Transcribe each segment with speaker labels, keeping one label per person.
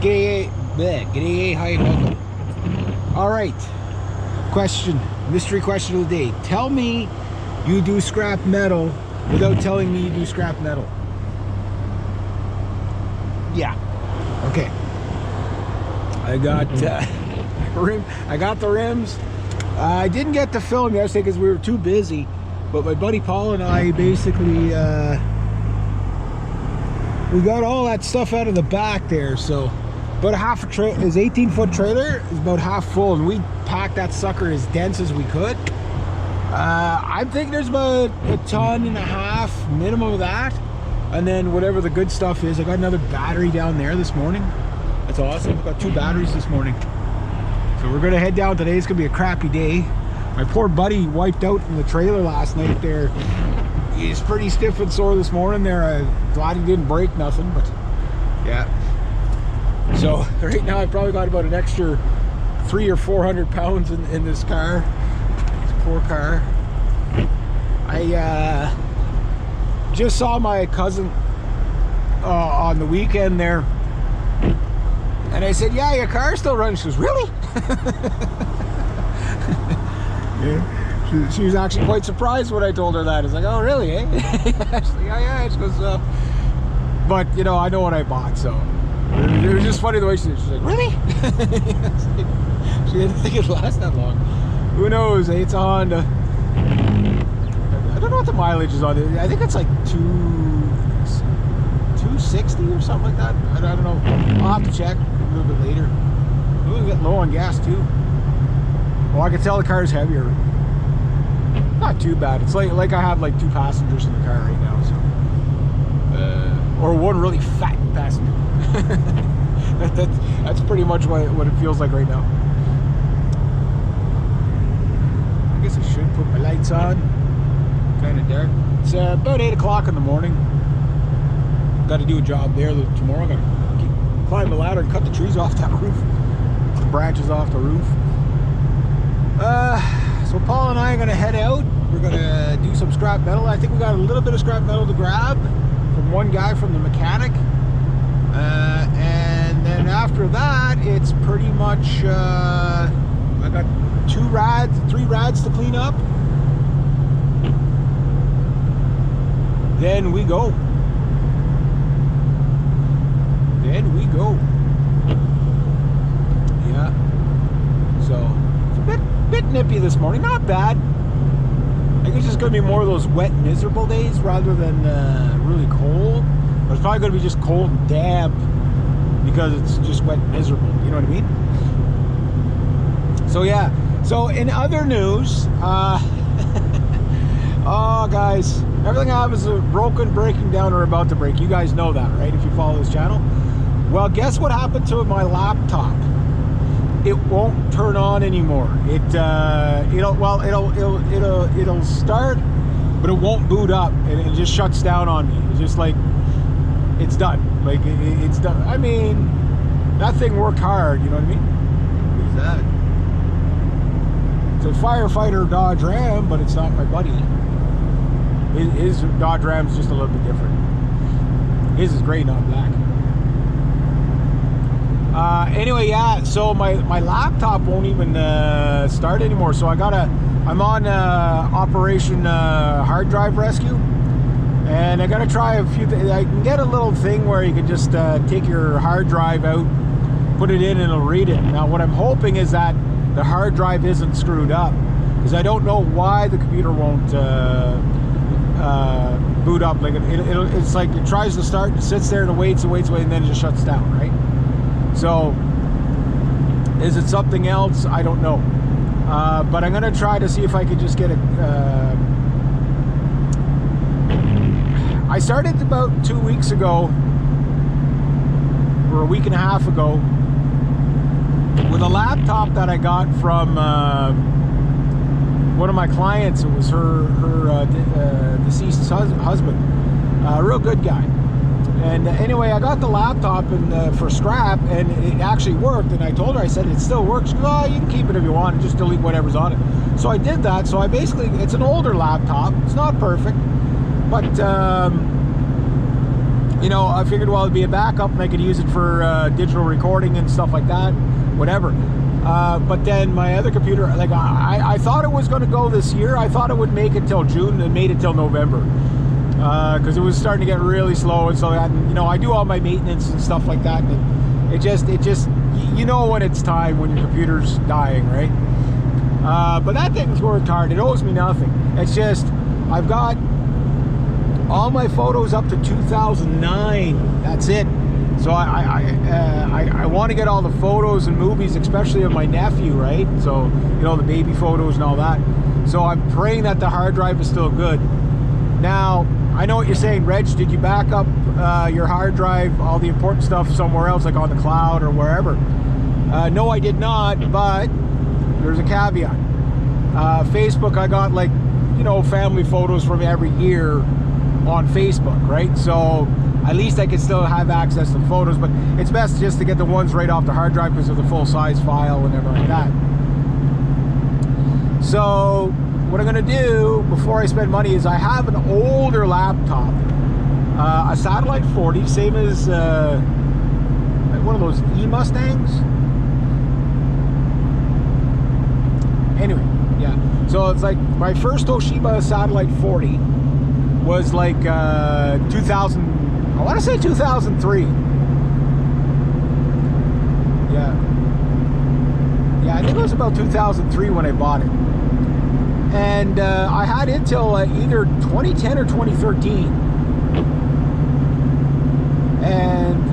Speaker 1: G'day, hi and welcome. Alright, mystery question of the day. Tell me you do scrap metal without telling me you do scrap metal. Yeah, okay. I got I got the rims. I didn't get to film yesterday because we were too busy, but my buddy Paul and I basically we got all that stuff out of the back there. So about a half a his 18-foot trailer is about half full, and we packed that sucker as dense as we could. I think there's about 1.5 tons minimum of that, and then whatever the good stuff is. I got another battery down there this morning. That's awesome. I've got 2 batteries this morning. So we're gonna head down today. It's gonna be a crappy day. My poor buddy wiped out from the trailer last night there. He's pretty stiff and sore this morning there. I'm glad he didn't break nothing, but yeah. So right now I've probably got about an extra 300 or 400 pounds in this car. This poor car. I just saw my cousin on the weekend there, and I said, "Yeah, your car's still running." She goes, "Really?" Yeah. She was actually quite surprised when I told her that. It's like, "Oh, really, eh?" She's like, yeah. She goes, but you know, I know what I bought, so it was just funny the way she's like, "Really?" She didn't think it'd last that long. Who knows? It's a Honda. I don't know what the mileage is on it. I think it's like 260 or something like that. I don't know. I'll have to check a little bit later. We'll get low on gas too. Well, I can tell the car's heavier. Not too bad. It's like I have like 2 passengers in the car right now, so or one really fat passenger. that's pretty much what it feels like right now. I guess I should put my lights on. Kind of dark. It's about 8 o'clock in the morning. Got to do a job there tomorrow. I got to climb the ladder and cut the trees off that roof, the branches off the roof. So Paul and I are going to head out. We're going to do some scrap metal. I think we got a little bit of scrap metal to grab from one guy from the mechanic. And then after that, it's pretty much, I got 3 rads to clean up. Then we go. Yeah. So it's a bit nippy this morning. Not bad. I think it's just going to be more of those wet, miserable days rather than really cold. But it's probably going to be just cold and damp because it's just wet and miserable. You know what I mean? So yeah. So in other news, oh guys, everything I have is broken, breaking down, or about to break. You guys know that, right? If you follow this channel. Well, guess what happened to my laptop? It won't turn on anymore. It'll start, but it won't boot up, and it just shuts down on me. It's just like it's done. Like it's done. I mean, that thing worked hard. You know what I mean? Who's that? It's a firefighter Dodge Ram, but it's not my buddy. His Dodge Ram's just a little bit different. His is gray, not black. Anyway, yeah, so my laptop won't even start anymore. So I'm on Operation Hard Drive Rescue, and I gotta try a few things. I can get a little thing where you can just take your hard drive out, put it in, and it'll read it. Now, what I'm hoping is that the hard drive isn't screwed up, because I don't know why the computer won't boot up. Like it's like it tries to start, it sits there and it waits, and then it just shuts down, right? So, is it something else? I don't know. But I'm gonna try to see if I could just get it. I started about 2 weeks ago, or a week and a half ago, with a laptop that I got from one of my clients. It was her deceased husband, a real good guy. And anyway, I got the laptop for scrap, and it actually worked. And I told her, I said, it still works. She goes, "Oh, you can keep it if you want, and just delete whatever's on it." So I did that. So I basically, it's an older laptop. It's not perfect, but you know, I figured, well, it'd be a backup and I could use it for digital recording and stuff like that, whatever. But then my other computer, like I thought it was going to go this year. I thought it would make it till June, and made it till November, because it was starting to get really slow. And so that, you know, I do all my maintenance and stuff like that, and it just you know when it's time, when your computer's dying, right? But that thing's worked hard. It owes me nothing. It's just I've got all my photos up to 2009. That's it. So I want to get all the photos and movies, especially of my nephew, right? So, you know, the baby photos and all that. So I'm praying that the hard drive is still good. Now, I know what you're saying, Reg. Did you back up your hard drive, all the important stuff, somewhere else, like on the cloud or wherever? No, I did not, but there's a caveat. Facebook, I got, like, you know, family photos from every year on Facebook, right? So at least I can still have access to photos, but it's best just to get the ones right off the hard drive because of the full-size file and everything like that. So what I'm gonna do before I spend money is I have an older laptop, a satellite 40, same as one of those E-Mustangs. Anyway, yeah. So it's like my first Toshiba satellite 40 was like 2000. I want to say 2003. Yeah, I think it was about 2003 when I bought it. And I had it till either 2010 or 2013. And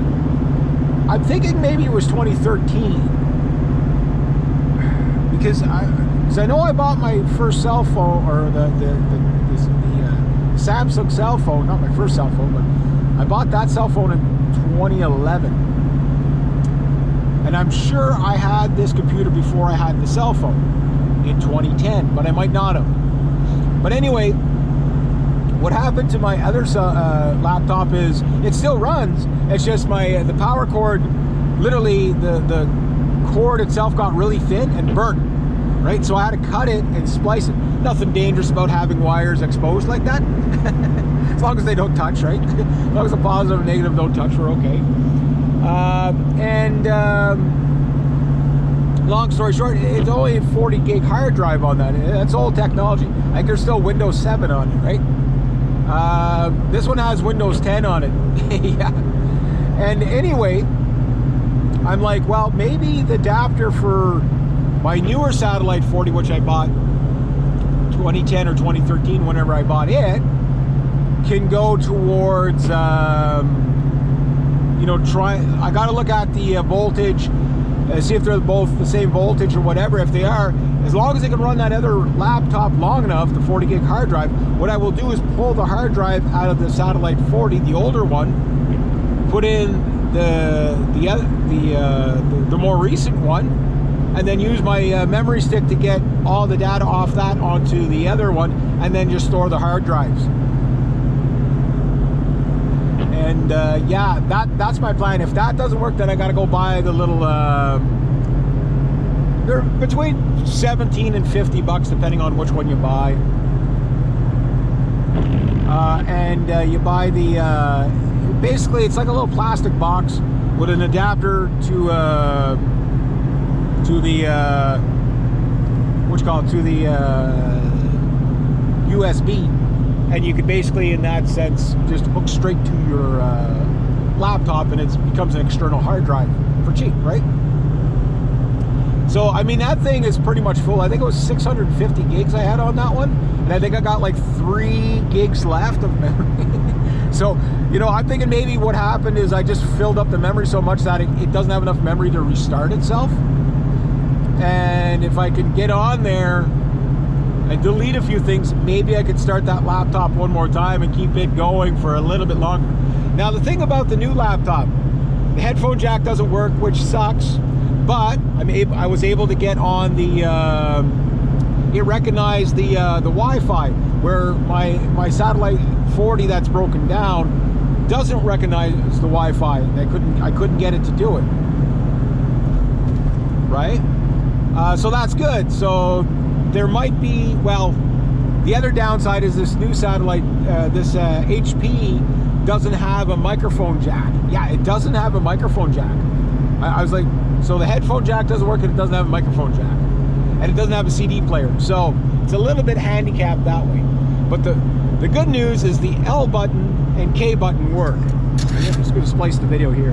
Speaker 1: I'm thinking maybe it was 2013. Because I know I bought my first cell phone, or the Samsung cell phone, not my first cell phone, but I bought that cell phone in 2011. And I'm sure I had this computer before I had the cell phone in 2010, but I might not have. But anyway, what happened to my other laptop is it still runs. It's just the power cord, literally the cord itself got really thin and burnt, right? So I had to cut it and splice it. Nothing dangerous about having wires exposed like that. As long as they don't touch, right? As long as the positive and negative don't touch, we're okay. Long story short, it's only a 40 gig hard drive on that. That's old technology. I think there's still Windows 7 on it, right? This one has Windows 10 on it. Yeah. And anyway, I'm like, well, maybe the adapter for my newer satellite 40, which I bought 2010 or 2013, whenever I bought it, can go towards, you know, I got to look at the voltage, see if they're both the same voltage or whatever. If they are, as long as they can run that other laptop long enough, the 40 gig hard drive, what I will do is pull the hard drive out of the satellite 40, the older one, put in the more recent one, and then use my memory stick to get all the data off that onto the other one, and then just store the hard drives. And yeah, that's my plan. If that doesn't work, then I gotta go buy the little they're between 17 and 50 bucks depending on which one you buy. And you buy the basically it's like a little plastic box with an adapter to the what you call it, to the USB. And you could basically, in that sense, just hook straight to your laptop, and it becomes an external hard drive for cheap, right? So, I mean, that thing is pretty much full. I think it was 650 gigs I had on that one, and I think I got like 3 gigs left of memory. So, you know, I'm thinking maybe what happened is I just filled up the memory so much that it doesn't have enough memory to restart itself. And if I can get on there and delete a few things, maybe I could start that laptop one more time and keep it going for a little bit longer. Now, the thing about the new laptop, the headphone jack doesn't work, which sucks, but I was able to get on the it recognized the Wi-Fi, where my satellite 40 that's broken down doesn't recognize the Wi-Fi. I couldn't get it to do it, right? So that's good. So there might be, well, the other downside is this new satellite, this HP doesn't have a microphone jack. Yeah, it doesn't have a microphone jack. I was like, so the headphone jack doesn't work and it doesn't have a microphone jack. And it doesn't have a CD player. So it's a little bit handicapped that way. But the good news is the L button and K button work. I'm just going to splice the video here.